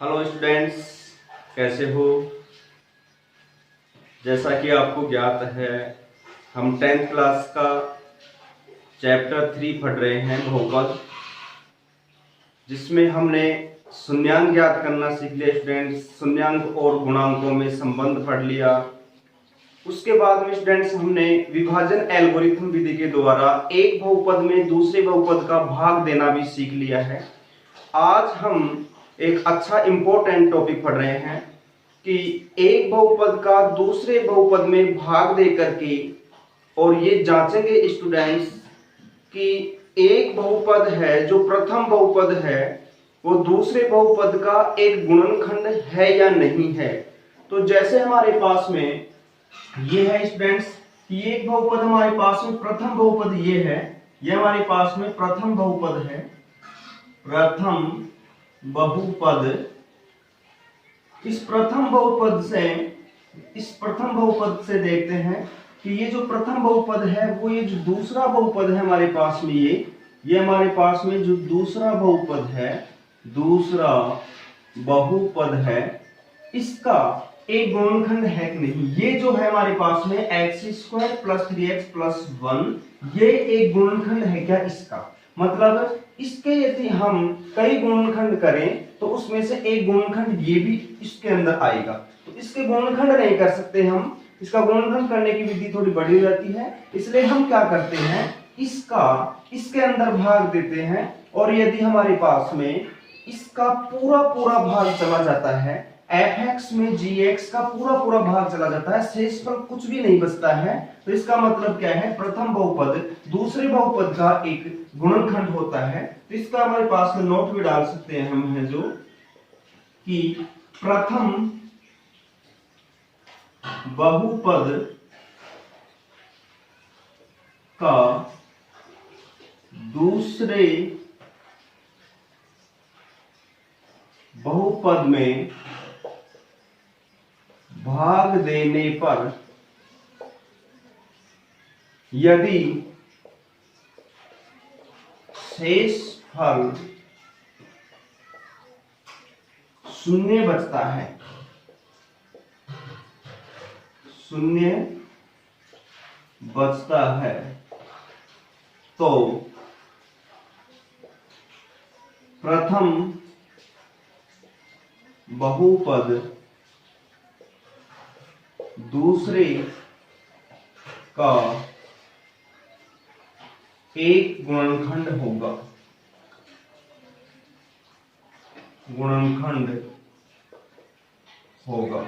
Hello students, कैसे हो। जैसा कि आपको ज्ञात है, हम 10th क्लास का चैप्टर 3 पढ़ रहे हैं बहुपद, जिसमें हमने शून्यांक ज्ञात करना सीख लिया। स्टूडेंट्स, शून्यांक और गुणांकों में संबंध पढ़ लिया। उसके बाद में स्टूडेंट्स हमने विभाजन एल्गोरिथम विधि के द्वारा एक बहुपद में दूसरे बहुपद का भाग देना भी सीख लिया है। आज हम एक अच्छा इंपॉर्टेंट टॉपिक पढ़ रहे हैं कि एक बहुपद का दूसरे बहुपद में भाग दे करके, और ये जांचेंगे स्टूडेंट्स कि एक बहुपद है जो प्रथम बहुपद है वो दूसरे बहुपद का एक गुणनखंड है या नहीं है। तो जैसे हमारे पास में ये है स्टूडेंट्स कि एक बहुपद हमारे पास में प्रथम बहुपद ये है, ये हमारे पास में प्रथम बहुपद है, प्रथम बहुपद। इस प्रथम बहुपद से देखते हैं कि ये जो प्रथम बहुपद है वो ये जो दूसरा बहुपद है हमारे पास में, ये हमारे पास में जो दूसरा बहुपद है, दूसरा बहुपद है, इसका एक गुणनखंड है कि नहीं। ये जो है हमारे पास में x² + 3x + 1, ये एक गुणनखंड है क्या इसका। मतलब इसके यदि हम कई गुणनखंड करें तो उसमें से एक गुणनखंड ये भी इसके अंदर आएगा। तो इसके गुणनखंड नहीं कर सकते हम, इसका गुणनखंड करने की विधि थोड़ी बड़ी हो जाती है, इसलिए हम क्या करते हैं, इसके अंदर भाग देते हैं। और यदि हमारे पास में इसका पूरा भाग चला जाता है, fx में gx का पूरा भाग चला जाता है, शेषफल कुछ भी नहीं बचता है, तो इसका मतलब क्या है, प्रथम बहुपद दूसरे बहुपद का एक गुणनखंड होता है। तो इसका हमारे पास में नोट भी डाल सकते हैं हम, है जो कि प्रथम बहुपद का दूसरे बहुपद में भाग देने पर यदि शेषफल शून्य बचता है, शून्य बचता है, तो प्रथम बहुपद दूसरे का एक गुणनखंड होगा,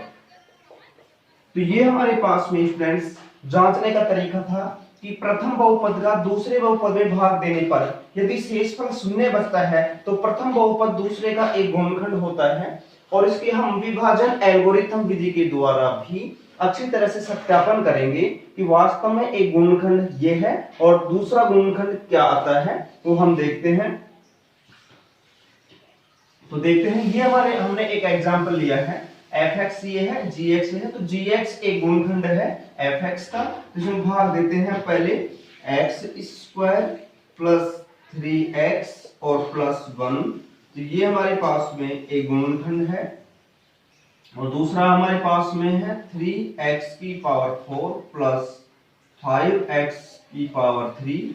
तो ये हमारे पास में स्टूडेंट्स जांचने का तरीका था कि प्रथम बहुपद का दूसरे बहुपद में भाग देने पर यदि शेषफल शून्य बचता है तो प्रथम बहुपद दूसरे का एक गुणनखंड होता है। और इसके हम विभाजन एल्गोरिथम विधि के द्वारा भी अच्छी तरह से सत्यापन करेंगे कि वास्तव में एक गुणनखंड ये है और दूसरा गुणनखंड क्या आता है, तो हम देखते हैं। तो देखते हैं, ये हमने एक एग्जांपल लिया है, fx ये है, gx है, तो gx एक गुणनखंड है fx का, तो इसमें भाग देते हैं पहले x² + 3x और +1, तो ये हमारे पास में एक गुणनखंड है। और दूसरा हमारे पास में है 3x⁴ + 5x⁴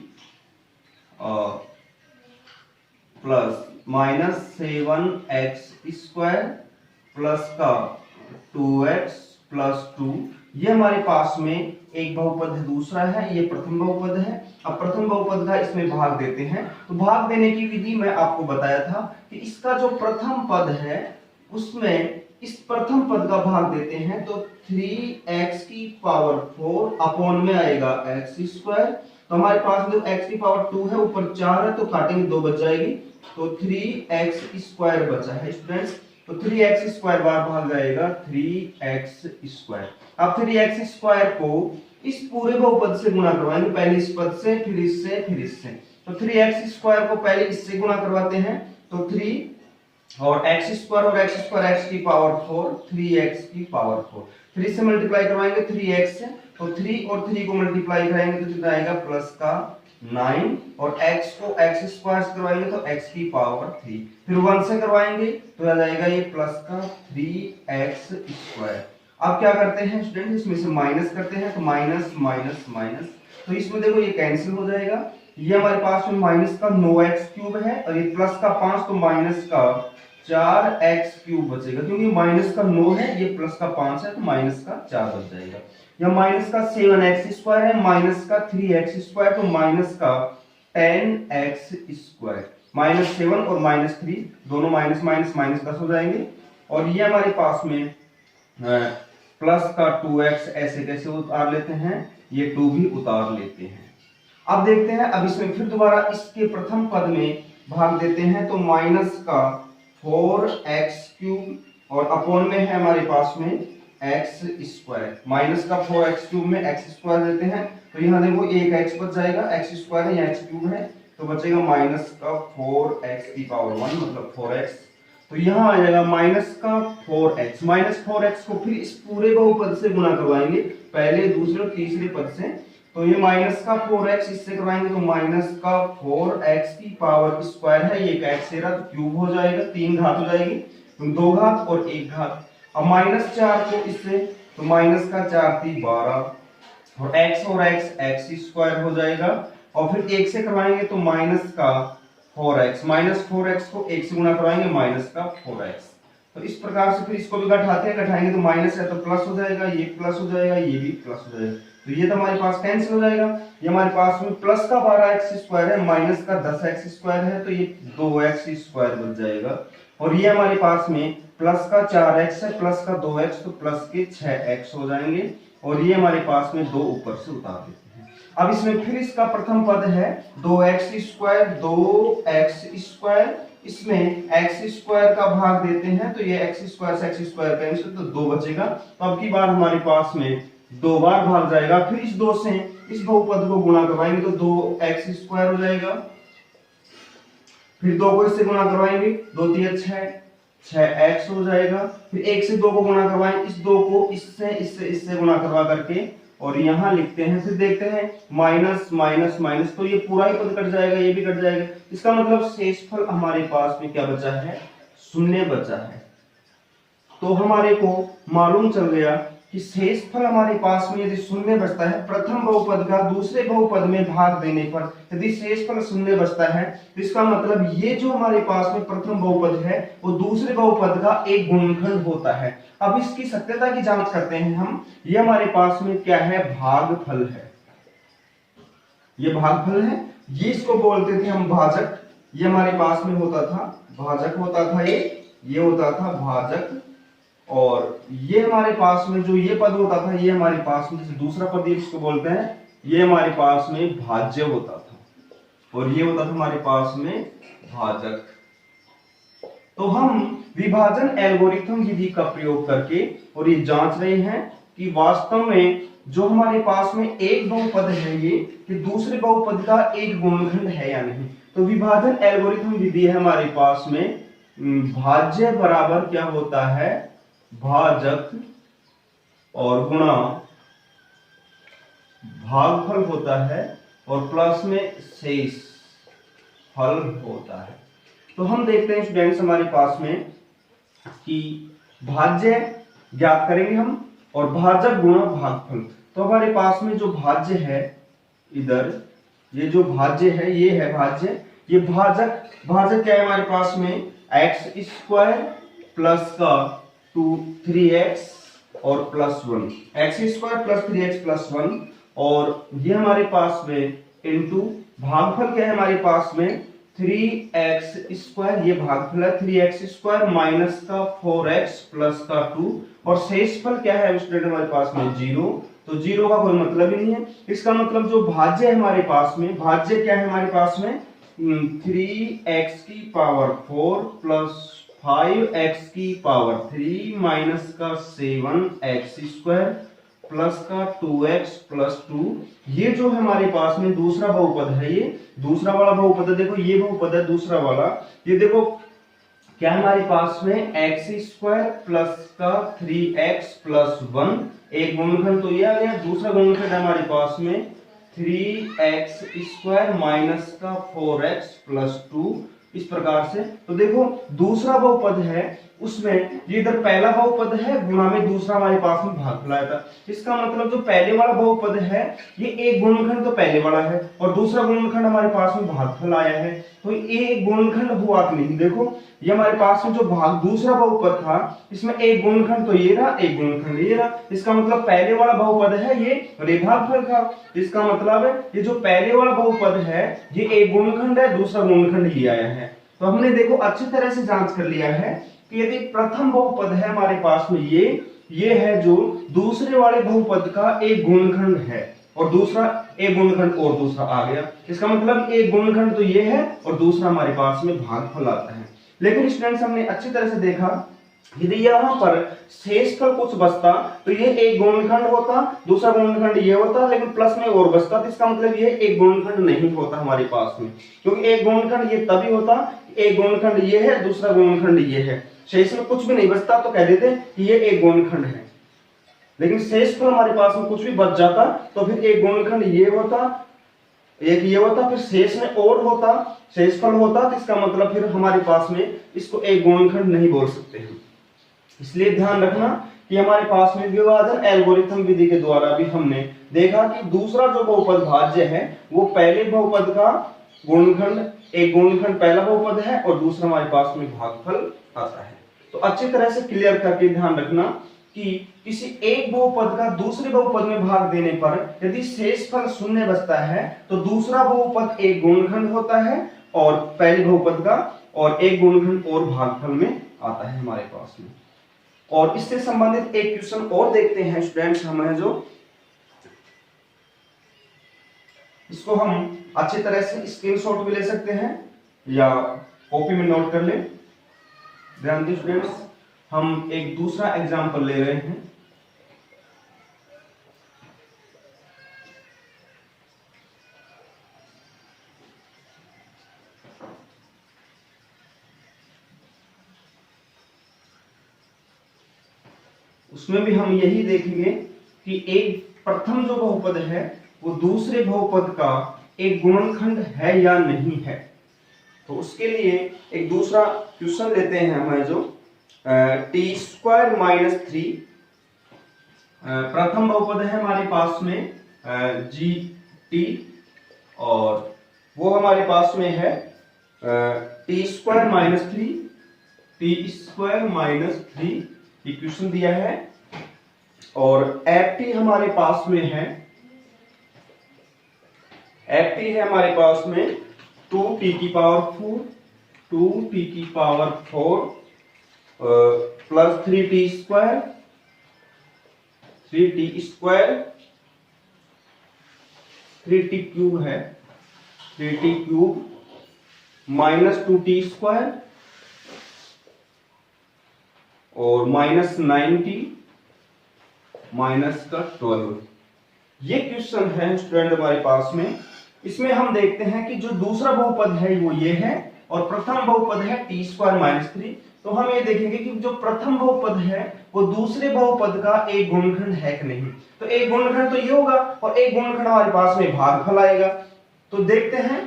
plus -7x² plus का 2x + 2, ये हमारे पास में एक बहुपद दूसरा है, ये प्रथम बहुपद है। अब प्रथम बहुपद का इसमें भाग देते हैं, तो भाग देने की विधि मैं आपको बताया था कि इसका जो प्रथम पद है उसमें इस प्रथम पद का भाग देते हैं, तो 3x⁴ अपॉन में आएगा x², तो हमारे पास जो x⁴ है ऊपर 4 है, तो काटेंगे 2 बच जाएगी, तो 3x² बचा है स्टूडेंट्स, तो 3x² बार भाग जाएगा 3x²। अब 3x² को इस पूरे बहुपद से गुणा करवाएंगे, पहले इस पद से, फिर इससे, फिर इससे, तो 3x² को पहले इससे गुणा करवाते हैं, तो 3 और x² और x², 3x⁴ 3 से मल्टीप्लाई करवाएंगे 3x से, तो 3 और 3 को मल्टीप्लाई करेंगे तो कितना आएगा, प्लस का 9 और x को x स्क्वायर से करवाएंगे तो x की पावर 3, फिर 1 से करवाएंगे तो आ जाएगा ये प्लस का 3x स्क्वायर। अब क्या करते हैं स्टूडेंट, इसमें से माइनस करते हैं तो माइनस माइनस माइनस, तो इसमें देखो ये कैंसिल हो जाएगा। ये हमारे पास में माइनस का 9x क्यूब है और ये प्लस का 5 तो माइनस का 4x क्यूब बचेगा, क्योंकि माइनस का 9 है ये प्लस का 5 है तो माइनस का 4 बच जाएगा। या माइनस का 7x स्क्वायर है, माइनस का 3x स्क्वायर तो माइनस का 10x स्क्वायर। माइनस 7 और माइनस 3 दोनों माइनस माइनस माइनस 10 हो जाएंगे। और ये हमारे पास में प्लस का 2x ऐसे कैसे उतार लेते हैं, ये 2 भी उतार लेते हैं। अब देखते हैं, अब इसमें फिर दोबारा इसके प्रथम पद में भाग देते हैं तो माइनस का 4x क्यूब और अपॉन में है हमारे पास में x स्क्वायर। माइनस का 4x क्यूब में x स्क्वायर देते हैं तो यहाँ देखो एक x बच जाएगा, x स्क्वायर है या x क्यूब है तो बचेगा माइनस का 4x की पावर 1 मतलब 4x। तो यहाँ आ जाएगा माइनस का 4x, माइनस 4x को फिर इस पूरे बहुपद से गुणा करवाएंगे, पहले दूसरे और तीसरे पद से। तो ये माइनस का 4x इससे करवाएंगे तो माइनस का 4x की पावर स्क्वायर है, ये एक x से रहा तो क्यूब हो जाएगा, 3 घात हो जाएगी, 2 घात और 1 घात। अब माइनस 4 को इससे तो माइनस का 4 3 12 और x स्क्वायर हो जाएगा। और फिर 1 से करवाएंगे तो माइनस का 4x, माइनस 4x को 1 से गुणा करवाएंगे माइनस का 4x। तो इस प्रकार से फिर इसको भी घटाएंगे तो माइनस है तो प्लस हो जाएगा, ये प्लस हो जाएगा, ये भी प्लस हो जाएगा, तो ये तो हमारे पास कैंसिल हो जाएगा। ये हमारे पास में प्लस का 12x स्क्वायर है, माइनस का 10x स्क्वायर है तो ये 2x स्क्वायर बच जाएगा। और ये हमारे पास में प्लस का 4x है, प्लस का 2x तो प्लस के 6x हो जाएंगे। और ये हमारे पास में 2 ऊपर से उतार देते हैं। अब इसमें फिर इसका प्रथम पद है 2x स्क्वायर, इसमें x स्क्वायर का भाग देते हैं तो ये x स्क्वायर से x स्क्वायर कैंसिल तो 2 बचेगा। तो अब की बार हमारे पास में 2 बार भाग जाएगा, फिर इस 2 से इस बहुपद को गुणा करवाएंगे तो 2x स्क्वायर हो जाएगा, फिर 2 को इससे गुणा करवाएंगे 2 3 6x हो जाएगा, फिर 1 से 2 को गुणा करवाएं, इस 2 को इससे गुणा करवा करके और यहाँ लिखते हैं, फिर देखते हैं माइनस माइनस माइनस तो ये पूरा ही पद कट जाएगा, ये भी कट जाएगा। इसका मतलब शेषफल हमारे पास में क्या बचा है, शून्य बचा है। तो हमारे को मालूम चल गया कि शेषफल हमारे पास में यदि शून्य बचता है, प्रथम बहुपद का दूसरे बहुपद में भाग देने पर यदि शेषफल शून्य बचता है तो इसका मतलब ये जो हमारे पास में प्रथम बहुपद है वो दूसरे बहुपद का एक गुणनखंड होता है। अब इसकी सत्यता की जांच करते हैं हम। ये हमारे पास में क्या है, भागफल है, ये भागफल है, ये इसको बोलते थे हम भाजक। ये हमारे पास में होता था भाजक, होता था ये होता था भाजक। और ये हमारे पास में जो ये पद होता था ये हमारे पास में जैसे दूसरा पद इसको बोलते हैं, ये हमारे पास में भाज्य होता था और ये होता था हमारे पास में भाजक। तो हम विभाजन एल्गोरिथम विधि का प्रयोग करके और ये जांच रहे हैं कि वास्तव में जो हमारे पास में एक बहुपद है ये कि दूसरे बहुपद का एक गुणनखंड है या नहीं। तो विभाजन एल्गोरिथम विधि है हमारे पास में भाज्य बराबर क्या होता है, भाजक और गुणा भागफल होता है और प्लस में शेष फल होता है। तो हम देखते हैं स्टूडेंट्स हमारे पास में कि भाज्य ज्ञात करेंगे हम और भाजक गुणा भागफल। तो हमारे पास में जो भाज्य है इधर, ये जो भाज्य है ये है भाज्य, ये भाजक क्या है हमारे पास में x स्क्वायर प्लस का 3x और plus 1, x square plus 3x plus 1। और ये हमारे पास में इनटू भागफल क्या है हमारे पास में 3x स्क्वायर, ये भागफल है 3x स्क्वायर माइनस का 4x प्लस का 2। और शेषफल क्या है स्टूडेंट हमारे पास में 0, तो 0 का कोई मतलब ही नहीं है। इसका मतलब जो भाज्य है हमारे पास में, भाज्य क्या है हमारे पास में 3x की पावर 4 प्लस 5x की पावर 3 माइनस का 7x स्क्वायर प्लस का 2x प्लस 2। ये जो है हमारे पास में दूसरा बहुपद है, ये दूसरा वाला बहुपद है, देखो ये बहुपद है दूसरा वाला। ये देखो क्या हमारे पास में x स्क्वायर प्लस का 3x प्लस 1 एक गुणनखंड तो ये आ गया, दूसरा गुणनखंड हमारे पास में 3x स्क्वायर माइनस का 4x प्लस 2, इस प्रकार से। तो देखो दूसरा बहुपद है उसमें ये इधर पहला बहुपद है गुणा में दूसरा हमारे पास में भागफल आया था। इसका मतलब जो पहले वाला बहुपद है ये एक गुणनखंड तो पहले वाला है और दूसरा गुणनखंड हमारे पास में भागफल आया है, तो ये एक गुणनखंड हुआ कि नहीं। देखो ये हमारे पास में जो भाग दूसरा बहुपद था इसमें एक गुणनखंड तो ये रहा, एक गुणनखंड ये रहा। इसका मतलब पहले वाला बहुपद है ये रे भागफल था। इसका मतलब है ये जो पहले वाला बहुपद है ये एक गुणनखंड है, दूसरा गुणनखंड ये आया है। तो हमने देखो अच्छी तरह से जांच कर लिया है कि यदि प्रथम बहुपद है हमारे पास में ये है जो दूसरे वाले बहुपद का एक गुणनखंड है और दूसरा एक गुणनखंड और दूसरा आ गया। इसका मतलब एक गुणनखंड तो ये है और दूसरा हमारे पास में भागफल आता है। लेकिन स्टूडेंट्स हमने अच्छी तरह से देखा यदि यहाँ पर शेषफल कुछ बचता तो ये एक गुणनखंड होता, दूसरा गुणनखंड ये होता, लेकिन प्लस में और बचता, तो इसका मतलब ये एक गुणनखंड नहीं होता हमारे पास में, क्योंकि एक गुणनखंड ये तभी होता एक गुणनखंड ये है दूसरा गुणनखंड ये है, शेष में कुछ भी नहीं बचता तो कह देते कि ये एक गुणनखंड है। लेकिन शेषफल हमारे पास में कुछ भी बच जाता तो फिर एक गुणनखंड ये होता, एक ये होता, फिर शेष में और होता, शेषफल होता, तो इसका मतलब फिर हमारे पास में इसको एक गुणनखंड नहीं बोल सकते हम। इसलिए ध्यान रखना कि हमारे पास में विभाजन एल्गोरिथम विधि के द्वारा भी हमने देखा कि दूसरा जो बहुपद भाज्य है वो पहले बहुपद का गुणनखंड, एक गुणनखंड पहला बहुपद है और दूसरा हमारे पास में भागफल आता है। तो अच्छी तरह से क्लियर करके ध्यान रखना कि किसी एक बहुपद का दूसरे बहुपद में भाग देने पर यदि शेषफल शून्य बचता है तो दूसरा बहुपद एक गुणनखंड होता है और पहले बहुपद का और एक गुणनखंड और भागफल में आता है हमारे पास में। और इससे संबंधित एक क्वेश्चन और देखते हैं स्टूडेंट्स, हमें जो इसको हम अच्छी तरह से स्क्रीनशॉट भी ले सकते हैं या कॉपी में नोट कर ले। ध्यान दीजिए स्टूडेंट्स, हम एक दूसरा एग्जांपल ले रहे हैं। उसमें भी हम यही देखेंगे कि एक प्रथम जो बहुपद है वो दूसरे बहुपद का एक गुणनखंड है या नहीं है। तो उसके लिए एक दूसरा क्वेश्चन लेते हैं हमें जो टी स्क्वायर माइनस 3 प्रथम बहुपद है हमारे पास में जी टी और वो हमारे पास में है T square minus 3, T square minus 3 equation दिया है और एफ टी हमारे पास में है, एफ टी है हमारे पास में 2t की पावर 4, 2t की power 4 plus 3t square, 3t square, 3t cube है, 3t cube minus 2t square और माइनस 9t माइनस का 12। ये क्वेश्चन है स्टूडेंट हमारे पास में। इसमें हम देखते हैं कि जो दूसरा बहुपद है वो ये है और प्रथम बहुपद है टी स्क्वायर माइनस 3। तो हम ये देखेंगे कि जो प्रथम बहुपद है वो दूसरे बहुपद का एक गुणनखंड है कि नहीं। तो एक गुणनखंड तो ये होगा और एक गुणनखंड हमारे पास में भागफल आएगा। तो देखते हैं,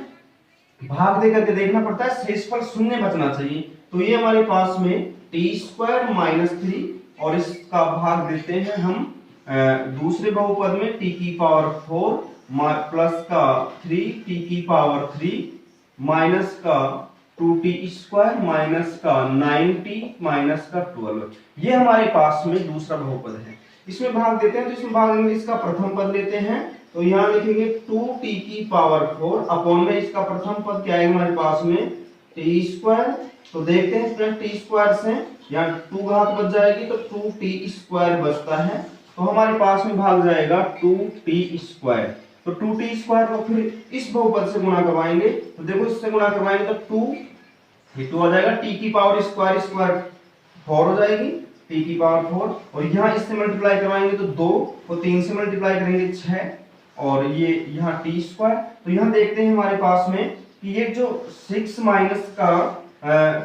भाग दे करके देखना पड़ता है, शेषफल शून्य बचना चाहिए। तो ये हमारे पास में टी स्क्वायर माइनस 3 और इसका भाग देते हैं हम दूसरे बहुपद में टी की पावर 4 प्लस का 3t की पावर 3 माइनस का 2t स्क्वायर माइनस का 9t माइनस का 12। ये हमारे पास में दूसरा बहुपद है। इसमें भाग देते हैं तो इसमें भाग देंगे, इसका प्रथम पद लेते हैं तो यहाँ लिखेंगे 2t की पावर 4 अपॉन में इसका प्रथम पद क्या है हमारे पास में t स्क्वायर। तो देखते हैं स्टूडेंट t स्क्वायर से यहाँ 2 घात बच जाएगी तो 2t स्क्वायर बचता है, तो हमारे पास में भाग जाएगा 2t स्क्वायर। तो 2t स्क्वायर को फिर इस बहुपद से गुणा करवाएंगे तो देखो इससे गुणा करवाएंगे तो 2 आ जाएगा, t की पावर स्क्वायर स्क्वायर 4 हो जाएगी, t की पावर 4 और यहाँ इससे मल्टीप्लाई करवाएंगे तो 2 और 3 से मल्टीप्लाई करेंगे 6 और ये यहाँ t स्क्वायर। तो यहाँ देखते हैं हमारे पास में कि ये जो 6 माइनस का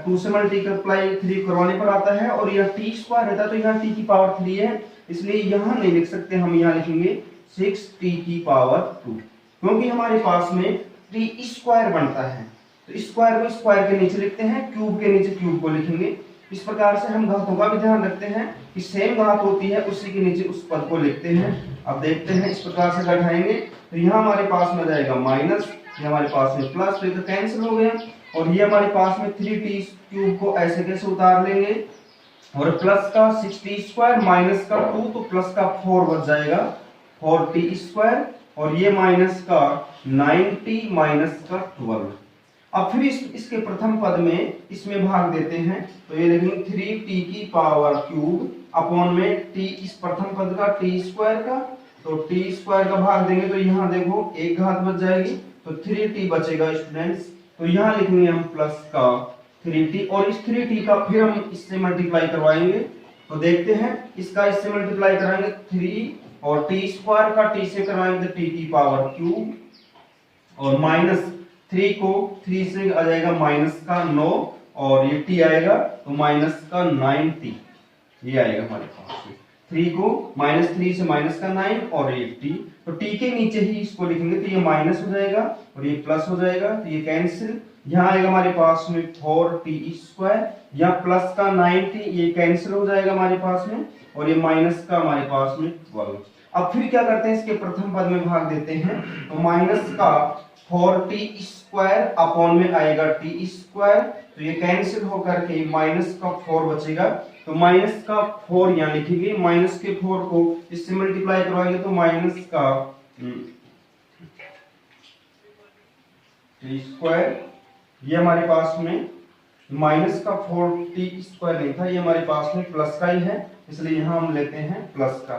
2 से मल्टीप्लाई 3 करवाने पर आता है और यह t स्क्वायर रहता है तो यहाँ t की पावर 3 है, इसलिए यहाँ नहीं लिख सकते, हम यहाँ लिखेंगे 6t की पावर 2, क्योंकि हमारे पास में टी स्क्वायर बनता है, तो स्क्वायर को स्क्वायर के नीचे लिखते हैं, क्यूब के नीचे क्यूब को लिखेंगे। इस प्रकार से हम घातों का भी ध्यान रखते हैं कि सेम घात होती है उसी के नीचे उस पद को लिखते हैं। अब देखते हैं इस प्रकार से घटाएंगे तो यहाँ हमारे पास में जाएगा माइनस, ये हमारे पास में प्लस, तो ये तो कैंसिल हो गया। और ये हमारे पास में 3t क्यूब को ऐसे कैसे उतार लेंगे, और प्लस का 6t स्क्वायर माइनस का 2, तो प्लस का 4 बच जाएगा 4t स्क्वायर, और ये माइनस का 9t माइनस का 12। अब फिर इसके प्रथम पद में इसमें भाग देते हैं, तो ये लिखेंगे 3t की पावर क्यूब अपॉन में t इस प्रथम पद का t स्क्वायर का, तो t स्क्वायर का भाग देंगे तो यहाँ देखो एक घात बच जाएगी, तो 3t बचेगा स्टूडेंट्स। तो यहाँ लिखेंगे हम प्लस का 3t, और इस 3t का फिर हम इससे मल्टीप्लाई करवाएंगे, तो देखते हैं इसका इससे मल्टीप्लाई कराएंगे 3 और t स्क्वायर का t से कराएंगे t की पावर क्यूब, और माइनस 3 को 3 से आ जाएगा माइनस का 9, और ये t आएगा तो माइनस का 9t, ये आएगा हमारे पास में 3 को माइनस 3 से माइनस का 9 और ये t, तो t के नीचे ही इसको लिखेंगे तो ये माइनस हो जाएगा और ये प्लस हो जाएगा, तो ये कैंसिल। यहाँ आएगा हमारे पास में 4t स्क्वायर, यहाँ प्लस का 9t ये कैंसिल हो जाएगा हमारे पास में, और ये माइनस का हमारे पास में 12। अब फिर क्या करते हैं, इसके प्रथम पद में भाग देते हैं, तो माइनस का 4t स्क्वायर अपॉन में आएगा t स्क्वायर, तो ये कैंसिल होकर के माइनस का 4 बचेगा, तो माइनस का 4 यहाँ लिखेंगे, माइनस के 4 को इससे मल्टीप्लाई करवाएंगे तो माइनस का t स्क्वायर, ये हमारे पास में माइनस का 4t स्क्वायर नहीं था, ये हमारे पास में प्लस का ही है, इसलिए यहाँ हम लेते हैं प्लस का,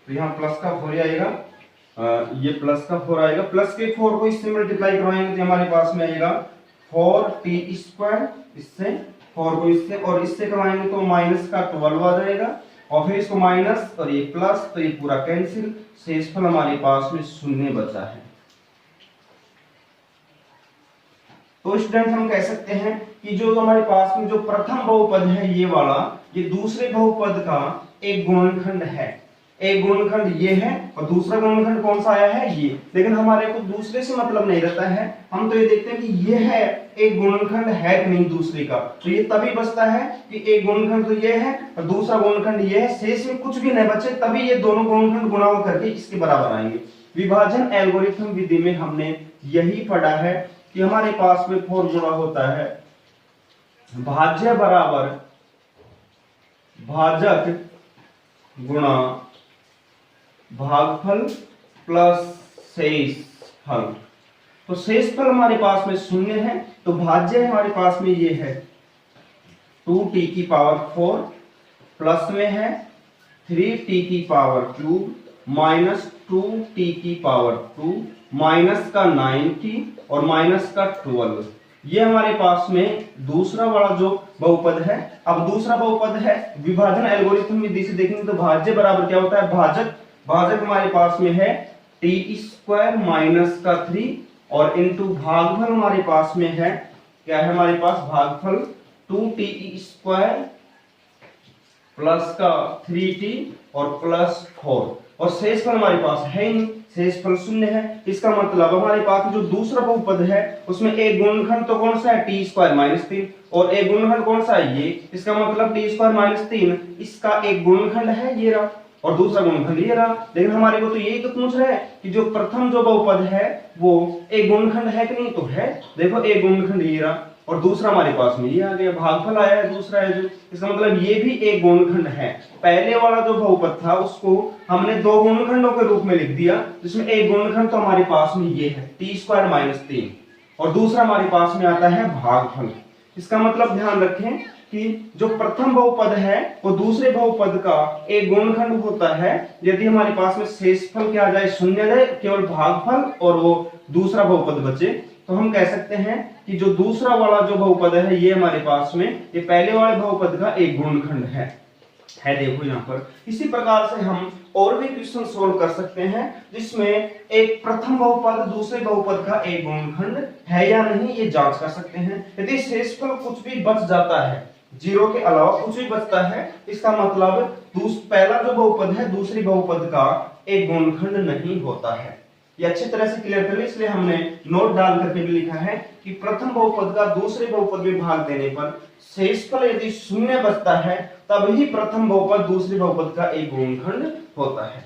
तो यहाँ प्लस का 4 आएगा, ये प्लस का 4 आएगा, प्लस के 4 को इससे मल्टीप्लाई करवाएंगे तो हमारे पास में आएगा 4t स्क्वायर, इससे 4 को इससे और इससे करवाएंगे तो माइनस का 12 आ जाएगा, और फिर इसको माइनस और ये प्लस, तो ये पूरा कैंसिल, शेषफल हमारे पास में 0 बचा है। तो स्टूडेंट हम कह सकते हैं कि जो हमारे पास में जो प्रथम बहुपद है ये वाला, ये दूसरे बहुपद का एक गुणनखंड है, एक गुणनखंड ये है और दूसरा गुणनखंड कौन सा आया है ये, लेकिन हमारे को दूसरे से मतलब नहीं रहता है, हम तो ये देखते हैं कि ये है एक गुणनखंड है कि नहीं दूसरे का, तो ये तभी बचता है कि एक गुणनखंड तो ये है और दूसरा गुणनखंड ये है, शेष में कुछ भी नहीं बचे, तभी ये दोनों गुणनखंड गुणा करके इसके बराबर आएंगे। विभाजन एल्गोरिथम विधि में हमने यही पढ़ा है कि हमारे पास में फॉर्मूला होता है भाज्य बराबर भाजक गुणा भागफल प्लस शेषफल, तो शेषफल हमारे पास में 0 है, तो भाज्य हमारे पास में ये है 2t की पावर 4, प्लस में है 3t की पावर क्यूब माइनस 2t की पावर 2 माइनस का 9t और माइनस का 12, ये हमारे पास में दूसरा वाला जो बहुपद है। अब दूसरा बहुपद है विभाजन एल्गोरिथम विधि से देखेंगे तो भाज्य बराबर क्या होता है, भाजक, भाजक हमारे पास में है t स्क्वायर माइनस का 3 और इनटू भागफल हमारे पास में है क्या है, हमारे पास भागफल 2t स्क्वायर प्लस का 3t और प्लस 4, और शेषफल हमारे पास है ही नहीं, शेषफल 0 है। इसका मतलब हमारे पास जो दूसरा बहुपद है उसमें एक गुणनखंड तो कौन सा है t स्क्वायर माइनस 3, और एक गुणनखंड कौन सा है ये, इसका मतलब t स्क्वायर माइनस 3 इसका एक गुणनखंड है ये रहा, और दूसरा गुणनखंड ये रहा, लेकिन हमारे को तो यही तो पूछ रहा है कि जो प्रथम जो बहुपद है वो एक गुणनखंड है कि नहीं, तो है, देखो एक गुणनखंड ये रहा और दूसरा हमारे पास में ये आ गया, भागफल आया है दूसरा है जो, इसका मतलब ये भी एक गुणनखंड है। पहले वाला जो बहुपद था उसको हमने दो गुणनखंडों के रूप में लिख दिया, जिसमें एक गुणनखंड तो हमारे पास में ये है t स्क्वायर माइनस 3 और दूसरा हमारे पास में आता है भागफल। इसका मतलब ध्यान रखें कि जो प्रथम बहुपद है वो दूसरे बहुपद का एक गुणनखंड होता है, यदि हमारे पास में शेषफल क्या आ जाए 0 जाए, केवल भागफल और वो दूसरा बहुपद बचे, तो हम कह सकते हैं कि जो दूसरा वाला जो बहुपद है ये हमारे पास में ये पहले वाले बहुपद का एक गुणनखंड है। देखो यहाँ पर इसी प्रकार से हम और भी क्वेश्चन सोल्व कर सकते हैं जिसमें एक प्रथम बहुपद दूसरे बहुपद का एक गुणनखंड है या नहीं ये जांच कर सकते हैं। यदि शेषफल कुछ भी बच जाता है, 0 के अलावा कुछ भी बचता है, इसका मतलब पहला जो बहुपद है दूसरी बहुपद का एक गुणनखंड नहीं होता है। ये अच्छी तरह से क्लियर कर ले, इसलिए हमने नोट डाल करके भी लिखा है कि प्रथम बहुपद का दूसरे बहुपद में भाग देने पर शेषफल यदि शून्य बचता है तब ही प्रथम बहुपद दूसरे बहुपद का एक गुणनखंड होता है।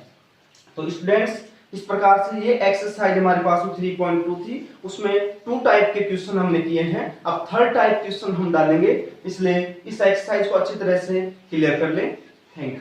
तो स्टूडेंट्स, इस प्रकार से ये एक्सरसाइज हमारे पास में 3.2 थी, उसमें 2 टाइप के क्वेश्चन हमने किए हैं। अब थर्ड टाइप क्वेश्चन हम डालेंगे, इसलिए इस एक्सरसाइज को अच्छी तरह से क्लियर कर लें। Thank you.